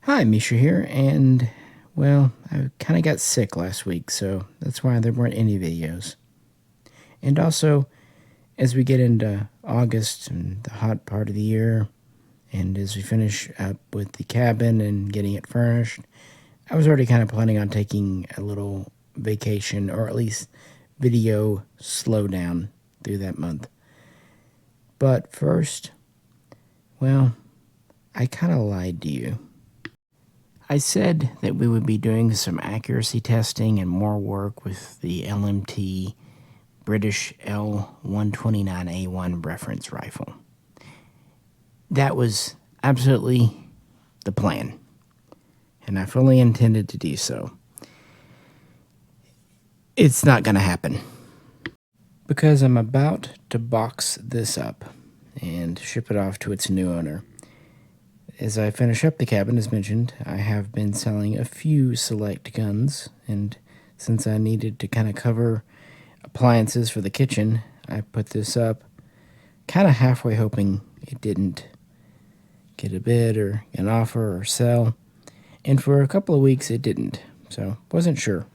Hi, Misha here, and well, I kind of got sick last week, so that's why there weren't any videos. And also, as we get into August and the hot part of the year, and as we finish up with the cabin and getting it furnished, I was already kind of planning on taking a little vacation, or at least video slowdown through that month. But first, well, I kind of lied to you. I said that we would be doing some accuracy testing and more work with the LMT British L129A1 reference rifle. That was absolutely the plan, and I fully intended to do so. It's not going to happen because I'm about to box this up and ship it off to its new owner. As I finish up the cabin, as mentioned, I have been selling a few select guns, and since I needed to kind of cover appliances for the kitchen, I put this up kind of halfway, hoping it didn't get a bid or an offer or sell, and for a couple of weeks it didn't, so wasn't sure.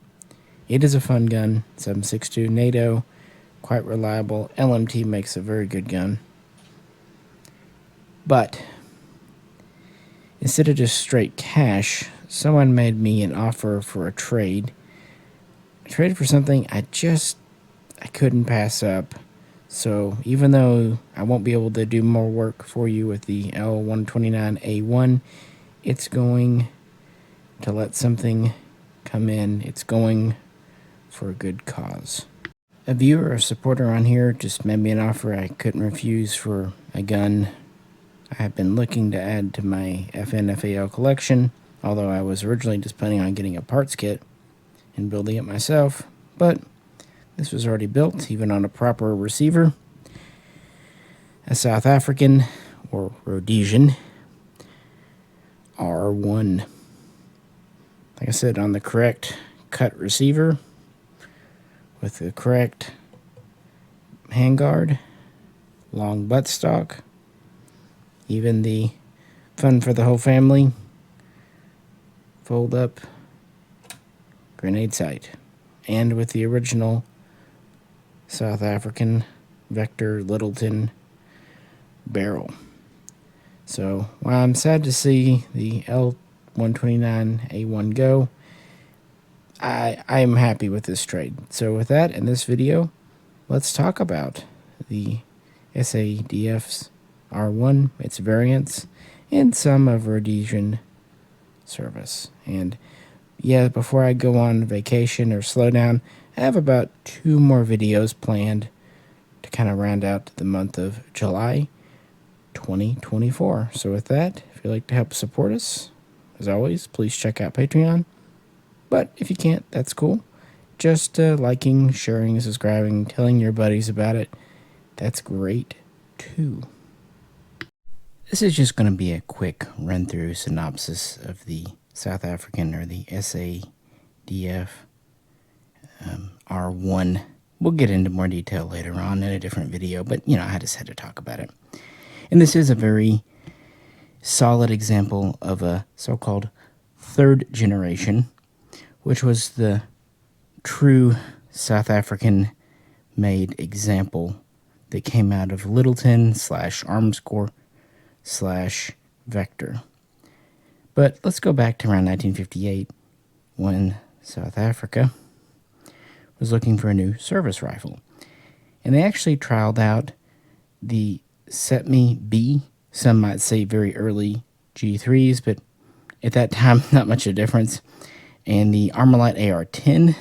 It is a fun gun, 7.62 NATO, quite reliable. LMT makes a very good gun, but instead of just straight cash, someone made me an offer for a trade. I traded for something I couldn't pass up. So even though I won't be able to do more work for you with the L129A1, it's going to let something come in. It's going for a good cause. A viewer or supporter on here just made me an offer I couldn't refuse for a gun I have been looking to add to my FN FAL collection, although I was originally just planning on getting a parts kit and building it myself, but this was already built, even on a proper receiver. A South African, or Rhodesian, R1. Like I said, on the correct cut receiver, with the correct handguard, long buttstock, even the fun for the whole family fold up grenade sight, and with the original South African Vector Littleton barrel. So while I'm sad to see the L129A1 go, I am happy with this trade. So with that, in this video, let's talk about the SA R1, its variants, and some of Rhodesian service. And yeah, before I go on vacation or slow down, I have about 2 more videos planned to kind of round out the month of July 2024. So with that, if you'd like to help support us, as always, please check out Patreon. But if you can't, that's cool. Just liking, sharing, subscribing, telling your buddies about it, that's great too. This is just going to be a quick run-through synopsis of the South African, or the SADF R1. We'll get into more detail later on in a different video, but I just had to talk about it. And this is a very solid example of a so-called third generation, which was the true South African made example that came out of Littleton / Arms Corps / Vector. But let's go back to around 1958 when South Africa was looking for a new service rifle. And they actually trialed out the SETME B, some might say very early G3s, but at that time not much of a difference, and the Armalite AR-10.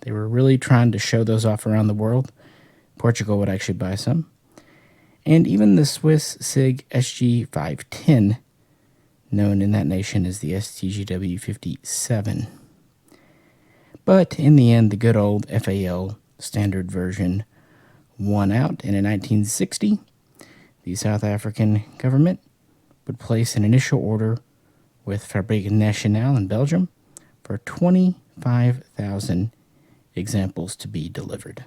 They were really trying to show those off around the world. Portugal would actually buy some. And even the Swiss SIG SG510, known in that nation as the STGW57. But in the end, the good old FAL standard version won out, and in 1960, the South African government would place an initial order with Fabrique Nationale in Belgium for 25,000 examples to be delivered.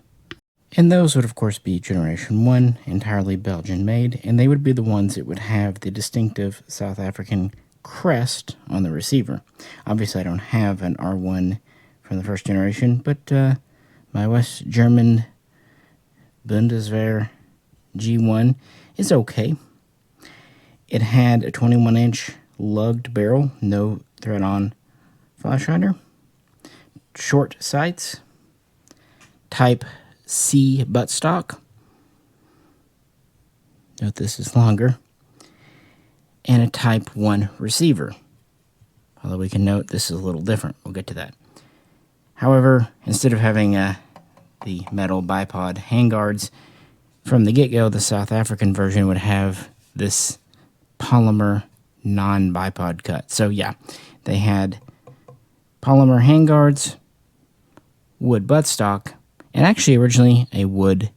And those would, of course, be Generation 1, entirely Belgian-made, and they would be the ones that would have the distinctive South African crest on the receiver. Obviously, I don't have an R1 from the first generation, but my West German Bundeswehr G1 is okay. It had a 21-inch lugged barrel, no thread-on flash hider, short sights, Type C buttstock. Note this is longer. And a Type 1 receiver. Although we can note this is a little different. We'll get to that. However, instead of having the metal bipod handguards, from the get-go, the South African version would have this polymer non-bipod cut. So yeah, they had polymer handguards, wood buttstock, and actually originally a wood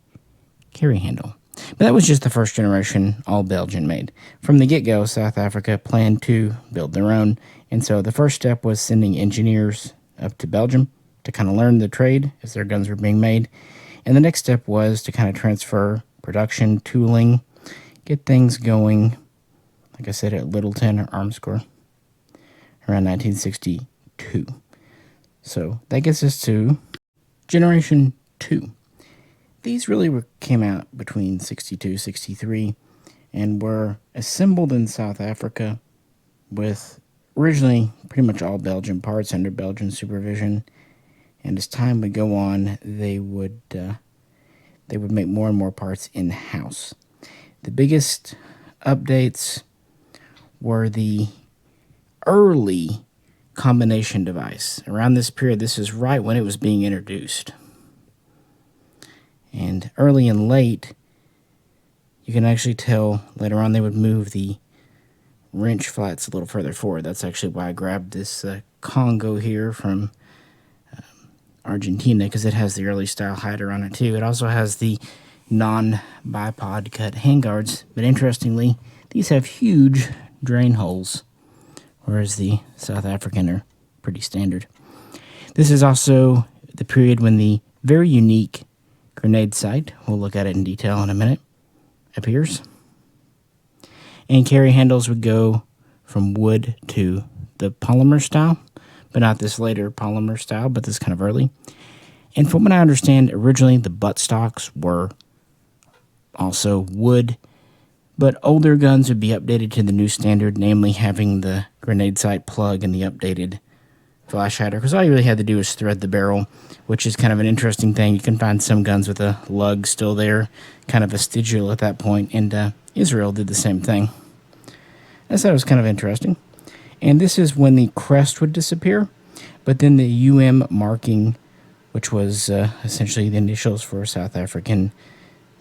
carry handle. But that was just the first generation, all Belgian made. From the get-go, South Africa planned to build their own, and so the first step was sending engineers up to Belgium to kind of learn the trade as their guns were being made. And the next step was to kind of transfer production, tooling, get things going, like I said, at Littleton or Arms Corps around 1962. So that gets us to Generation 2. These really came out between 62, 63, and were assembled in South Africa with originally pretty much all Belgian parts under Belgian supervision. And as time would go on, they would make more and more parts in-house. The biggest updates were the early combination device. Around this period, this is right when it was being introduced. And early and late, you can actually tell later on they would move the wrench flats a little further forward. That's actually why I grabbed this Congo here from Argentina, because it has the early style hider on it too. It also has the non-bipod cut handguards, but interestingly, these have huge drain holes, whereas the South African are pretty standard. This is also the period when the very unique grenade sight, we'll look at it in detail in a minute, appears. And carry handles would go from wood to the polymer style, but not this later polymer style, but this kind of early. And from what I understand, originally the buttstocks were also wood, but older guns would be updated to the new standard, namely having the grenade sight plug and the updated flash hider, because all you really had to do was thread the barrel, which is kind of an interesting thing. You can find some guns with a lug still there, kind of vestigial at that point, and Israel did the same thing. I thought it was kind of interesting. And this is when the crest would disappear, but then the UM marking, which was essentially the initials for South African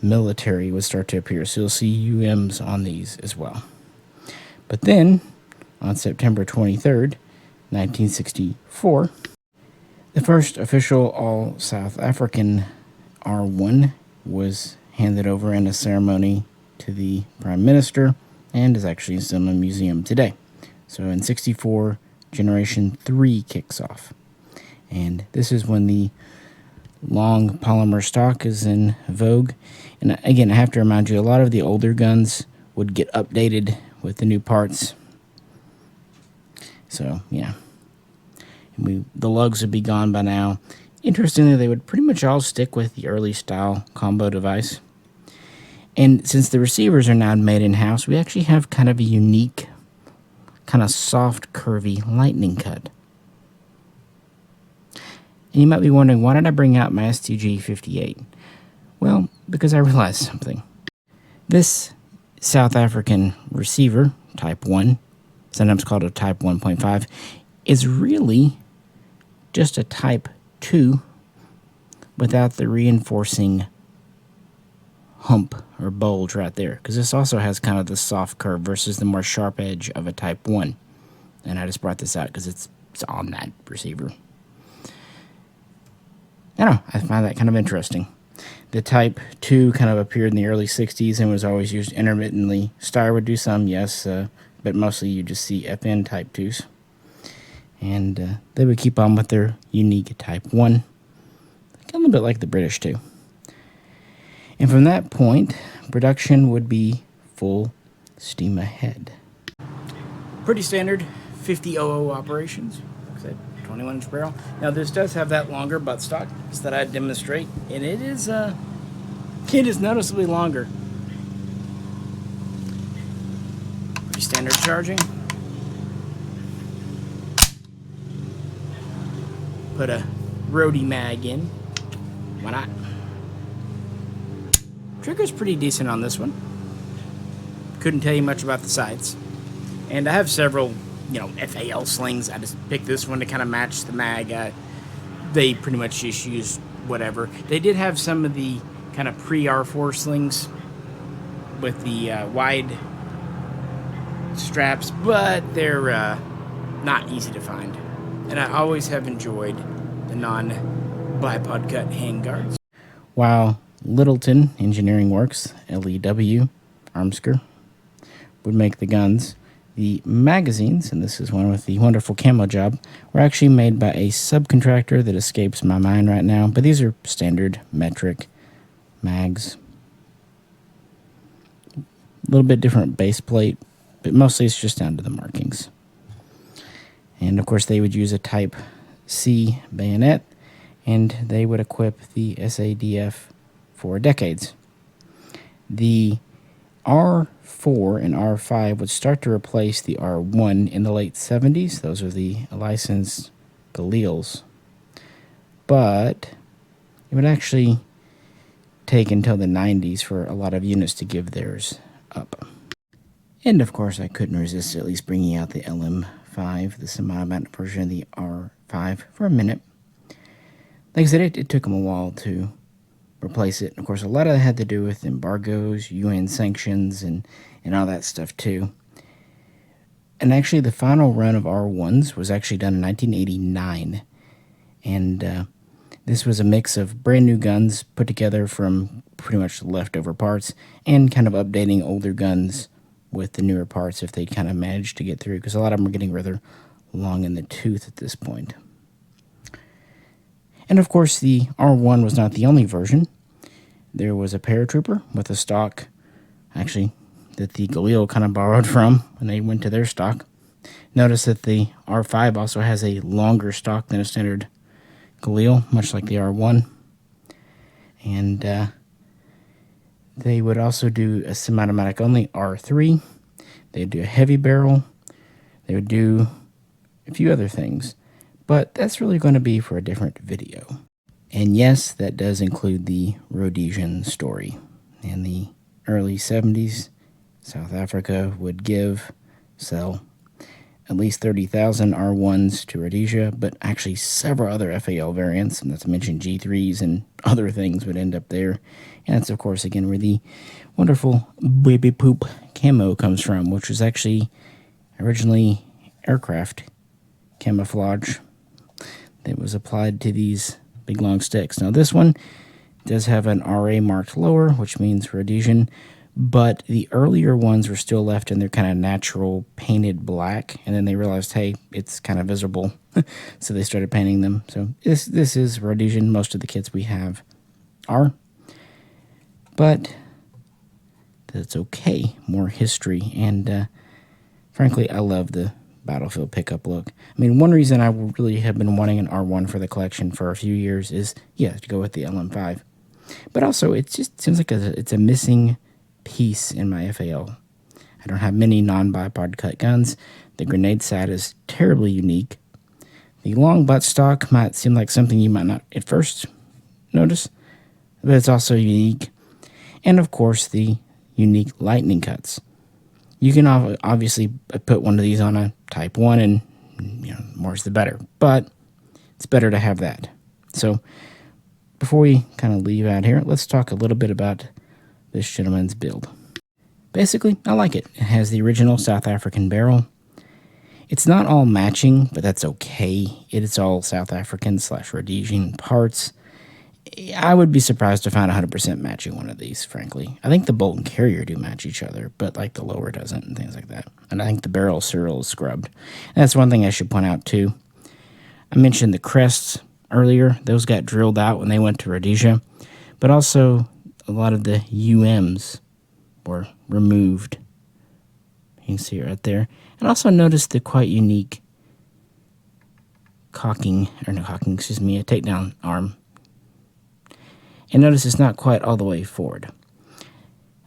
military, would start to appear. So you'll see UMs on these as well. But then, on September 23rd, 1964, the first official all-South African R1 was handed over in a ceremony to the Prime Minister and is actually still in a museum today. So in 64, Generation 3 kicks off. And this is when the long polymer stock is in vogue. And again, I have to remind you, a lot of the older guns would get updated with the new parts. So, yeah. The lugs would be gone by now. Interestingly, they would pretty much all stick with the early style combo device. And since the receivers are now made in-house, we actually have kind of a unique, kind of soft, curvy lightning cut. And you might be wondering, why did I bring out my STG-58? Well, because I realized something. This South African receiver, Type 1, sometimes called a Type 1.5, is really just a Type 2 without the reinforcing hump or bulge right there, because this also has kind of the soft curve versus the more sharp edge of a Type 1. And I just brought this out because it's on that receiver. I don't know, I find that kind of interesting. The Type 2 kind of appeared in the early 60s and was always used intermittently. Steyr would do some, yes, but mostly you just see FN Type 2s. And they would keep on with their unique Type 1. A little bit like the British, too. And from that point, production would be full steam ahead. Pretty standard 5000 operations. Like I said, 21-inch barrel. Now this does have that longer buttstock that I demonstrate, and it is noticeably longer. Pretty standard charging. Put a Rhodey mag in. Why not? Trigger's pretty decent on this one. Couldn't tell you much about the sights. And I have several, FAL slings. I just picked this one to kind of match the mag. They pretty much just use whatever. They did have some of the kind of pre-R4 slings with the wide straps, but they're not easy to find. And I always have enjoyed the non-bipod cut handguards. While Littleton Engineering Works, LEW, Armsker, would make the guns, the magazines, and this is one with the wonderful camo job, were actually made by a subcontractor that escapes my mind right now, but these are standard metric mags. A little bit different base plate, but mostly it's just down to the markings. And of course they would use a Type C bayonet, and they would equip the SADF for decades. The R4 and R5 would start to replace the R1 in the late 70s. Those are the licensed Galils. But it would actually take until the 90s for a lot of units to give theirs up. And of course I couldn't resist at least bringing out the LM5, the semi-automatic version of the R5, for a minute. Like I said, it took them a while to replace it. And of course, a lot of that had to do with embargoes, UN sanctions, and all that stuff too. And actually, the final run of R1s was actually done in 1989. And this was a mix of brand new guns put together from pretty much leftover parts and kind of updating older guns with the newer parts if they kind of managed to get through, because a lot of them are getting rather long in the tooth at this point. And of course, the R1 was not the only version. There was a paratrooper with a stock, actually, that the Galil kind of borrowed from when they went to their stock. Notice that the R5 also has a longer stock than a standard Galil, much like the R1. And they would also do a semi-automatic only R3. They would do a heavy barrel. They would do a few other things. But that's really going to be for a different video. And yes, that does include the Rhodesian story. In the early 70s, South Africa would sell at least 30,000 R1s to Rhodesia, but actually several other FAL variants, and not to mention G3s and other things, would end up there. And that's, of course, again, where the wonderful baby poop camo comes from, which was actually originally aircraft camouflage that was applied to these big long sticks. Now this one does have an RA marked lower, which means Rhodesian, but the earlier ones were still left in their kind of natural painted black, and then they realized, hey, it's kind of visible, so they started painting them. So this is Rhodesian. Most of the kits we have are, but that's okay. More history, and frankly, I love the battlefield pickup look. I mean, one reason I really have been wanting an R1 for the collection for a few years is, yeah, to go with the LM5. But also, it just seems like it's a missing piece in my FAL. I don't have many non-bipod cut guns. The grenade sight is terribly unique. The long buttstock might seem like something you might not at first notice, but it's also unique. And of course, the unique lightning cuts. You can obviously put one of these on a Type 1 and, more's the better. But it's better to have that. So before we kind of leave out here, let's talk a little bit about this gentleman's build. Basically, I like it. It has the original South African barrel. It's not all matching, but that's okay. It is all South African / Rhodesian parts. I would be surprised to find 100% matching one of these, frankly. I think the bolt and carrier do match each other, but like the lower doesn't and things like that. And I think the barrel serial is scrubbed. And that's one thing I should point out too. I mentioned the crests earlier. Those got drilled out when they went to Rhodesia. But also, a lot of the UMs were removed. You can see it right there. And also notice the quite unique takedown arm. And notice it's not quite all the way forward.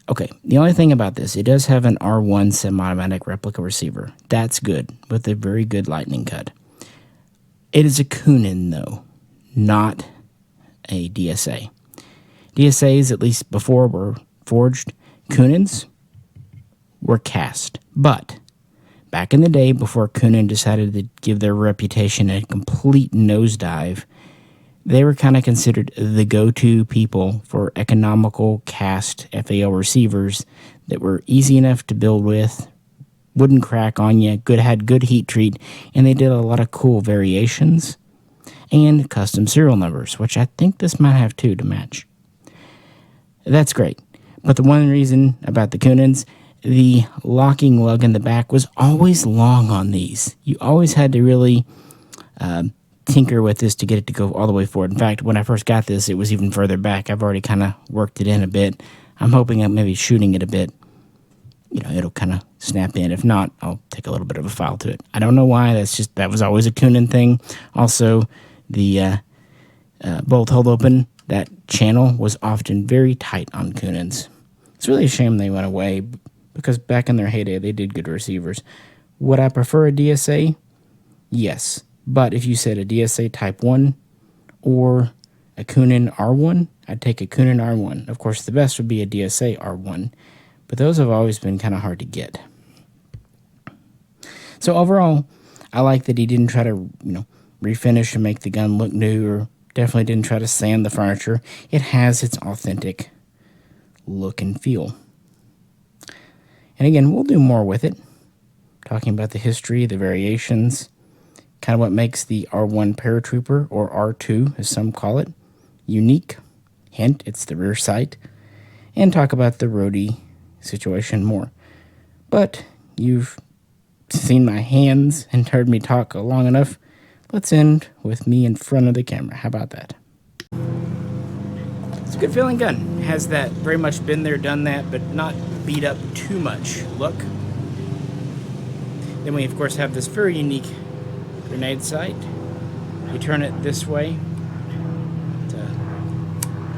Okay, the only thing about this, it does have an R1 semi-automatic replica receiver. That's good, with a very good lightning cut. It is a Coonan, though, not a DSA. DSAs, at least before, were forged. Coonans were cast. But back in the day, before Coonan decided to give their reputation a complete nosedive, they were kind of considered the go-to people for economical cast FAL receivers that were easy enough to build with, wouldn't crack on you, had good heat treat, and they did a lot of cool variations and custom serial numbers, which I think this might have too to match. That's great. But the one reason about the Coonans, the locking lug in the back was always long on these. You always had to really tinker with this to get it to go all the way forward. In fact, when I first got this, it was even further back. I've already kind of worked it in a bit. I'm hoping I'm maybe shooting it a bit, it'll kind of snap in. If not, I'll take a little bit of a file to it. I don't know why. That was always a Coonan thing. Also, the bolt hold open, that channel was often very tight on Coonans. It's really a shame they went away, because back in their heyday, they did good receivers. Would I prefer a DSA? Yes. But if you said a DSA Type 1 or a Coonan R1, I'd take a Coonan R1. Of course, the best would be a DSA R1, but those have always been kind of hard to get. So overall, I like that he didn't try to, refinish and make the gun look new, or definitely didn't try to sand the furniture. It has its authentic look and feel. And again, we'll do more with it, talking about the history, the variations, kind of what makes the R1 Paratrooper, or R2 as some call it, unique. Hint, it's the rear sight. And talk about the Rhodey situation more. But you've seen my hands and heard me talk long enough. Let's end with me in front of the camera. How about that? It's a good feeling gun. It has that very much been there, done that, but not beat up too much look. Then we, of course, have this very unique grenade sight. You turn it this way to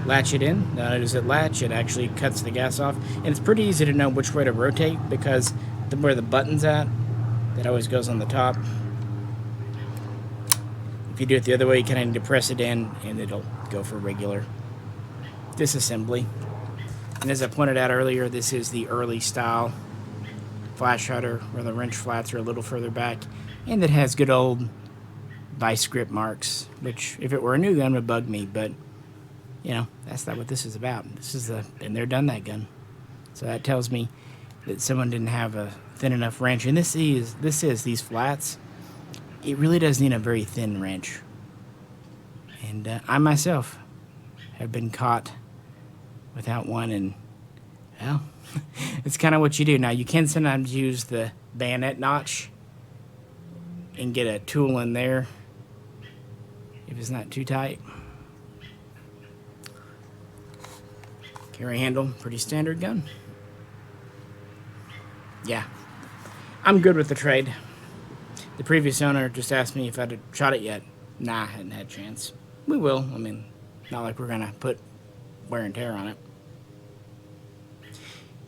latch it in. Not only does it latch, it actually cuts the gas off. And it's pretty easy to know which way to rotate, because where the button's at, that always goes on the top. If you do it the other way, you kind of need to press it in, and it'll go for regular disassembly. And as I pointed out earlier, this is the early style flash hider, where the wrench flats are a little further back, and it has good old vice grip marks, which, if it were a new gun, would bug me, but that's not what this is about. This is been there, done that gun. So that tells me that someone didn't have a thin enough wrench. And this is these flats. It really does need a very thin wrench. And I myself have been caught without one, and well, it's kind of what you do. Now, you can sometimes use the bayonet notch and get a tool in there if it's not too tight. Carry handle, pretty standard gun. Yeah, I'm good with the trade. The previous owner just asked me if I'd shot it yet. Nah, I hadn't had a chance. We will. I mean, not like we're gonna put wear and tear on it.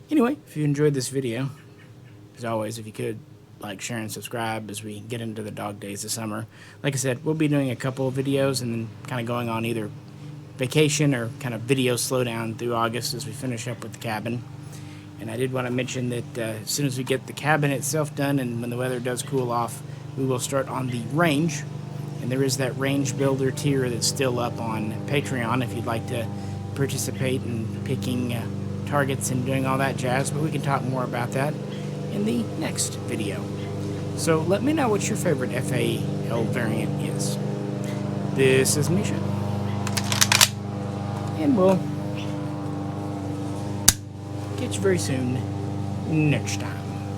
Anyway, if you enjoyed this video, as always, if you could like, share, and subscribe as we get into the dog days of summer. Like I said, we'll be doing a couple of videos and then kind of going on either vacation or kind of video slowdown through August as we finish up with the cabin. And I did want to mention that as soon as we get the cabin itself done and when the weather does cool off, we will start on the range. And there is that range builder tier that's still up on Patreon if you'd like to participate in picking targets and doing all that jazz. But we can talk more about that in the next video. So let me know what your favorite FAL variant is. This is Misha, and we'll catch you very soon next time.